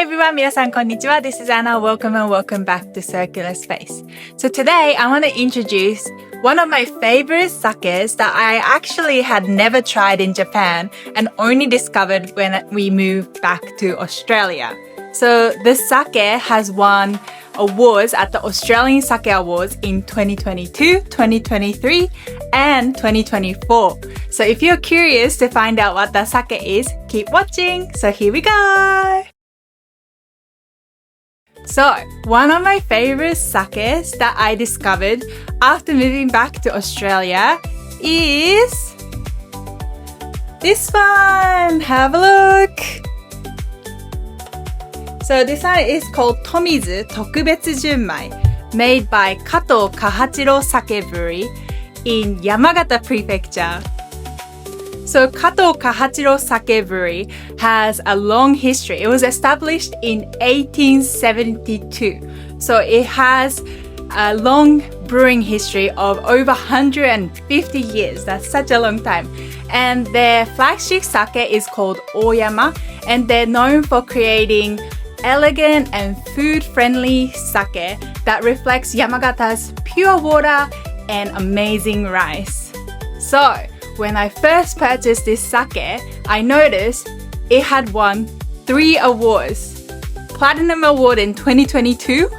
Hi everyone, 皆さんこんにちは. This is Anna. Welcome and welcome back to Circular Space. So today I want to introduce one of my favorite sakes that I actually had never tried in Japan and only discovered when we moved back to Australia. So this sake has won awards at the Australian Sake Awards in 2022, 2023, and 2024. So if you're curious to find out what the sake is, keep watching. So here we go. So, one of my favorite sakes that I discovered after moving back to Australia is this one. Have a look. So this one is called Tomizu Tokubetsu Junmai, made by Kato Kahachiro Sake Brewery in Yamagata Prefecture. So Kato Kahachiro Sake Brewery has a long history. It was established in 1872. So it has a long brewing history of over 150 years. That's such a long time. And their flagship sake is called Oyama, and they're known for creating elegant and food-friendly sake that reflects Yamagata's pure water and amazing rice. So, when I first purchased this sake, I noticed it had won 3 awards. Platinum Award in 2022,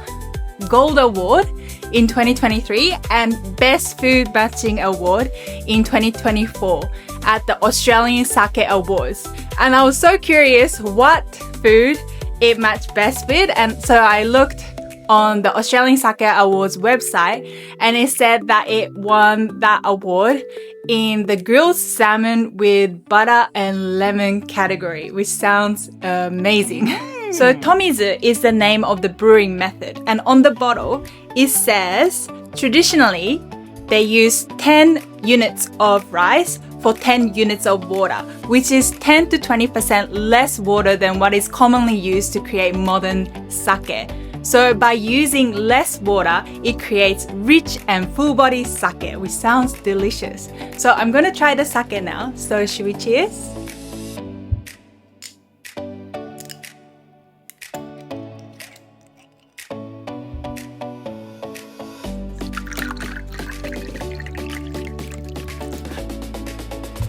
Gold Award in 2023, and Best Food Matching Award in 2024 at the Australian Sake Awards. And I was so curious what food it matched best with, and so I looked on the Australian Sake Awards website, and it said that it won that award in the grilled salmon with butter and lemon category, which sounds amazing. So Tomizu is the name of the brewing method, and on the bottle it says traditionally they use 10 units of rice for 10 units of water, which is 10 to 20% less water than what is commonly used to create modern sake. So by using less water, it creates rich and full-bodied sake, which sounds delicious. So I'm going to try the sake now. So should we cheers?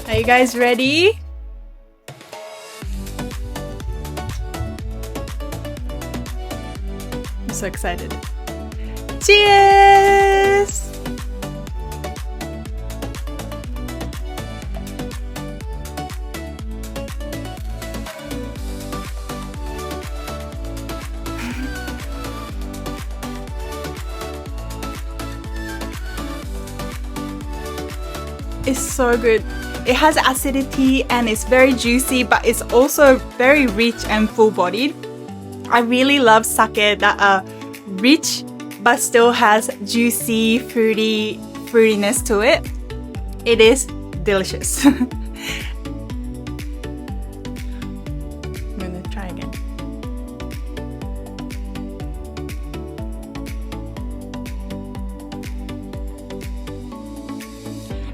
Are you guys ready? I'm so excited. Cheers! It's so good. It has acidity and it's very juicy, but it's also very rich and full-bodied. I really love sake that are rich but still has juicy, fruitiness to it. It is delicious. I'm gonna try again.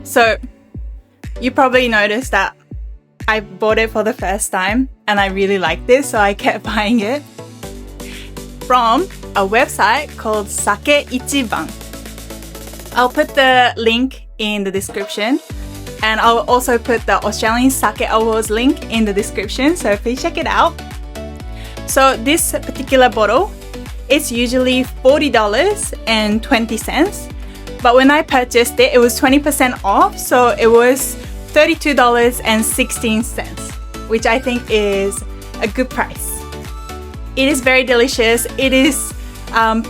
So, you probably noticed that I bought it for the first time and I really liked this, so I kept buying it from a website called Sake Ichiban. I'll put the link in the description, and I'll also put the Australian Sake Awards link in the description, so please check it out. So this particular bottle, it's usually $40.20, but when I purchased it, it was 20% off, so it was $32.16, which I think is a good price. It is very delicious. It is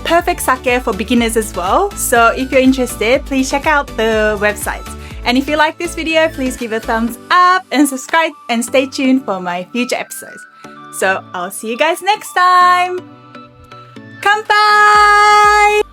perfect sake for beginners as well. So if you're interested, please check out the website. And if you like this video, please give a thumbs up and subscribe and stay tuned for my future episodes. So I'll see you guys next time. Kanpai!